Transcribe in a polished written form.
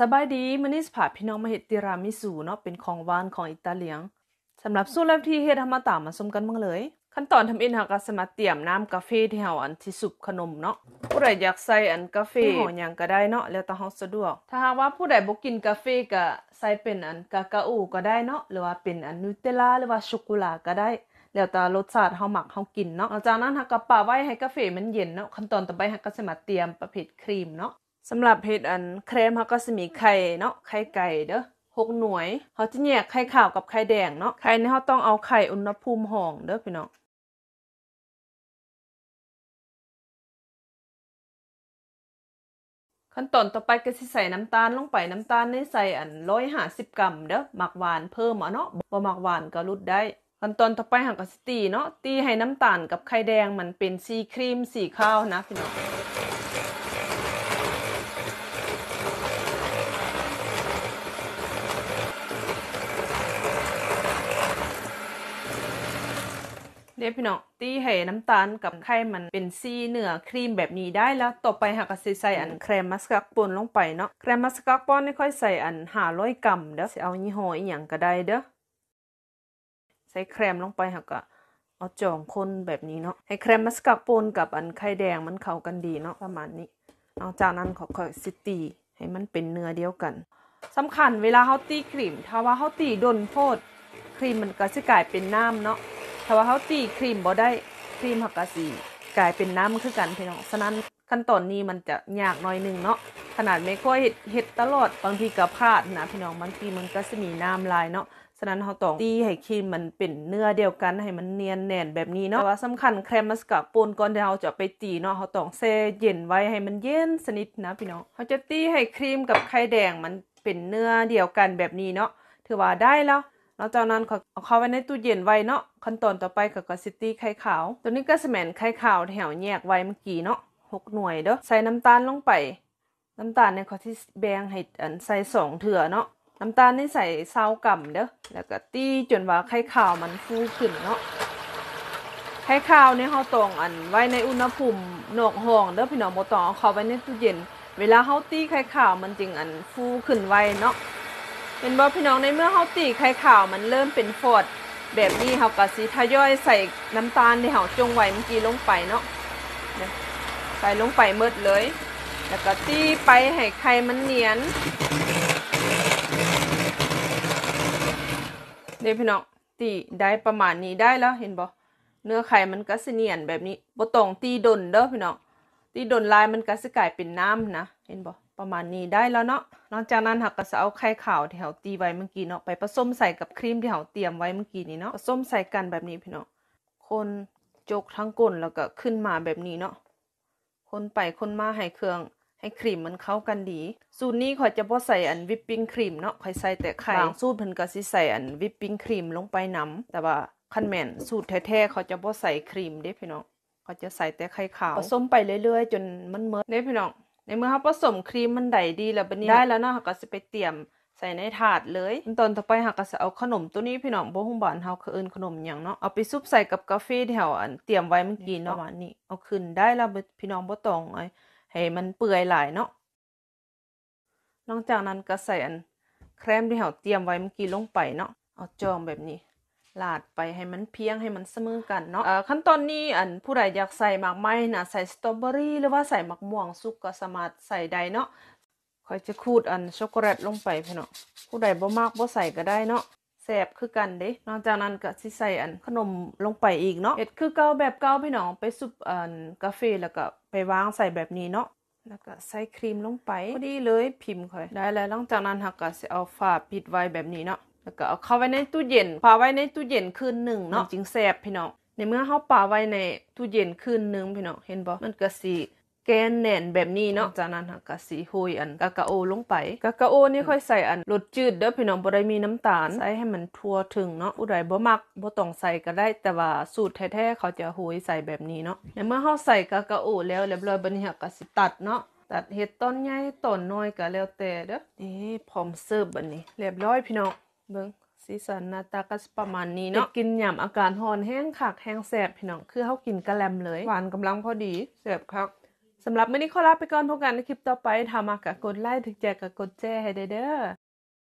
สบายดีมื้อนี้สิพาพี่น้องมาเฮ็ดติรามิสุเนาะเป็นของหวานของอิตาเลียนสำหรับสูตรแรกที่เฮ็ดมาตามมาชมกันเบิ่งเลยขั้นตอนทำเองเฮาก็สิมาเตรียมน้ำกาแฟที่เฮาที่สุบขนมเนาะผู้ใดอยากใส่กาแฟห่อหยังก็ได้เนาะแล้วแต่เฮาสะดวกถ้าหากว่าผู้ใดบ่กินกาแฟก็ใส่เป็นกาคาโอก็ได้เนาะหรือว่าเป็นนูเทลล่าหรือว่าช็อกโกแลตก็ได้แล้วแต่รสชาติเฮามักเฮากินเนาะหลังจากนั้นเฮาก็ปาไว้ให้กาแฟมันเย็นเนาะขั้นตอนต่อไปเฮาก็สิมาเตรียมประเภทครีมเนาะสำหรับเฮ็ดเครมเฮาก็สิมีไข่เนาะไข่ไก่เด้อ6หน่วยเฮาจะแยกไข่ขาวกับไข่แดงเนาะไข่นี่เฮาต้องเอาไข่อุณหภูมิห้องเด้อพี่น้องขั้นตอนต่อไปก็สิใส่น้ำตาลลงไปน้ำตาลนี่ใส่150 กรัมเด้อมักหวานเพิ่มเนาะบ่มักหวานก็ลดได้ขั้นตอนต่อไปเฮาก็สิตีเนาะตีให้น้ำตาลกับไข่แดงมันเป็นสีครีมสีขาวนะพี่น้องเดี๋ยวพี่น้องตีให้น้ำตาลกับไข่มันเป็นสีเนื้อครีมแบบนี้ได้แล้วต่อไปหากสิใส่แครมมัสคาโปนลงไปเนาะแครมมัสคาโปนนี่ค่อยใส่500 กรัมเด้อสิเอายี่ห้ออีหยังก็ได้เด้อใส่แครมลงไปหากก็เอาจ่องคนแบบนี้เนาะให้แครมมัสคาโปนกับไข่แดงมันเข้ากันดีเนาะประมาณนี้เอาจากนั้นค่อยๆสิตีให้มันเป็นเนื้อเดียวกันสำคัญเวลาเฮาตีครีมถ้าว่าเฮาตีดนโพดครีมมันก็สิกลายเป็นน้ำเนาะถ้าว่าเฮาตีครีมบ่ได้ครีมหักกะสิกลายเป็นน้ำคือกันพี่น้องฉะนั้นขั้นตอนนี้มันจะยากหน่อยนึงเนาะขนาดไม่ค่อยเฮ็ดตลอดบางทีก็พลาดนะพี่น้องบางทีมันก็สิมีน้ำลายเนาะฉะนั้นเฮาต้องตีให้ครีมมันเป็นเนื้อเดียวกันให้มันเนียนแน่นแบบนี้เนาะแต่ว่าสำคัญแครมมัสคาโปนก่อนที่เฮาจะไปตีเนาะเฮาต้องแช่เย็นไว้ให้มันเย็นสนิทนะพี่น้องเฮาจะตีให้ครีมกับไข่แดงมันเป็นเนื้อเดียวกันแบบนี้เนาะถือว่าได้แล้วหลังจากนั้นเอาเข้าไว้ในตู้เย็นไว้เนาะขั้นตอนต่อไปก็สิตีไข่ขาวตัวนี้ก็สิแม่นไข่ขาวที่เฮาแยกไว้เมื่อกี้เนาะ6หน่วยเด้อใส่น้ำตาลลงไปน้ำตาลเนี่ยเขาที่แบ่งให้ใส่2เถื่อเนาะน้ำตาลนี่ใส่20 กรัมเด้อแล้วก็ตีจนว่าไข่ขาวมันฟูขึ้นเนาะไข่ขาวเนี่ยเฮาต้องไว้ในอุณหภูมินอกห้องเด้อพี่น้องบ่ต้องเอาเข้าไว้ในตู้เย็นเวลาเฮาตีไข่ขาวมันจึงฟูขึ้นไวเนาะเห็นบ่พี่น้องในเมื่อเฮาตีไข่ขาวมันเริ่มเป็นฟอดแบบนี้เฮาก็สิทยอยใส่น้ำตาลที่เฮาจงไว้เมื่อกี้ลงไปเนาะใส่ลงไปหมดเลยแล้วก็ตีไปให้ไข่มันเนียนเดี๋ยวพี่น้องตีได้ประมาณนี้ได้แล้วเห็นบ่เนื้อไข่มันก็สิเนียนแบบนี้บ่ต้องตีดนเด้อพี่น้องตีดนลายมันก็สิกลายเป็นน้ำนะเห็นบ่ประมาณนี้ได้แล้วเนาะหลังจากนั้นเราก็จะเอาไข่ขาวที่เราตีไว้เมื่อกี้เนาะไปผสมใส่กับครีมที่เราเตรียมไว้เมื่อกี้นี้เนาะผสมใส่กันแบบนี้พี่น้องคนจกทั้งก้นแล้วก็ขึ้นมาแบบนี้เนาะคนไปคนมาให้เครื่องให้ครีมมันเข้ากันดีสูตรนี้ข่อยจะบ่ใส่วิปปิ้งครีมเนาะข่อยใส่แต่ไข่บางสูตรเพิ่นก็สิใส่วิปปิ้งครีมลงไปนำแต่ว่าคันแม่นสูตรแท้ๆเขาจะบ่ใส่ครีมเด้พี่น้องเขาจะใส่แต่ไข่ขาวผสมไปเรื่อยๆจนมันหมดเด้พี่น้องในเมื่อเราผสมครีมมันได้ดีแล้วบัดนี้ได้แล้วเนาะเราก็สิไปเตรียมใส่ในถาดเลยตอนต่อไปเราก็จะเอาขนมตัวนี้พี่น้องบ่ฮู้บ้านเฮาคือเอิ้นขนมหยังเนาะเอาไปซุปใส่กับกาแฟที่เฮาเตรียมไว้เมื่อกี้เนาะประมาณนี้เอาขึ้นได้แล้วพี่น้องบ่ต้องให้มันเปื่อยหลายเนาะหลังจากนั้นก็ใส่แครมที่เฮาเตรียมไว้เมื่อกี้ลงไปเนาะเอาจองแบบนี้ลาดไปให้มันเพียงให้มันเสมอกันเนาะขั้นตอนนี้ผู้ใดอยากใส่หมากไม้นะใส่สตรอเบอรี่หรือว่าใส่มะม่วงสุกก็สามารถใส่ได้เนาะค่อยจะขูดช็อกโกแลตลงไปพี่น้องผู้ใดบ่มักบ่ใส่ก็ได้เนาะแซ่บคือกันเด้นอกจากนั้นก็สิใส่ขนมลงไปอีกเนาะเฮ็ดคือเก่าแบบเก่าพี่น้องไปซุปกาแฟแล้วก็ไปวางใส่แบบนี้เนาะแล้วก็ใส่ครีมลงไปพอดีเลยพิมพ์ค่อยได้แล้วหลังจากนั้นเราก็สิเอาฝาปิดไว้แบบนี้เนาะแล้วก็เอาเข้าไว้ในตู้เย็นพาไว้ในตู้เย็นคืนนึงเนาะจึงแซ่บพี่น้องในเมื่อเฮาปาไว้ในตู้เย็นคืนนึงพี่น้องเห็นบ่มันก็สิแกนแน่นแบบนี้เนาะจากนั้นเราก็สิโรยกากาโอลงไปกากาโอนี่ค่อยใส่รสจืดเด้อพี่น้องบ่ได้มีน้ำตาลใส่ให้มันทั่วถึงเนาะผู้ใดบ่มักบ่ต้องใส่ก็ได้แต่ว่าสูตรแท้ๆเขาจะโรยใส่แบบนี้เนาะในเมื่อเฮาใส่กากาโอแล้วเรียบร้อยบัดนี้เราก็สิตัดเนาะตัดเห็ดต้นใหญ่ต้นน้อยก็แล้วแต่เด้อนี่พร้อมเสิร์ฟบัดนี้เรียบร้อยพี่น้องเบิ่งสีสันหน้าตาก็ประมาณนี้เนาะกินยามอากาศร้อนแห้งคักแห้งแซ่บพี่น้องคือเฮากินกะแลมเลยหวานกำลังพอดีแซ่บคัก สำหรับมื้อนี้ขอลาไปก่อนพบกันในคลิปต่อไปถ้ามักก็กดไลค์ถึกใจก็กดแชร์ให้เด้อ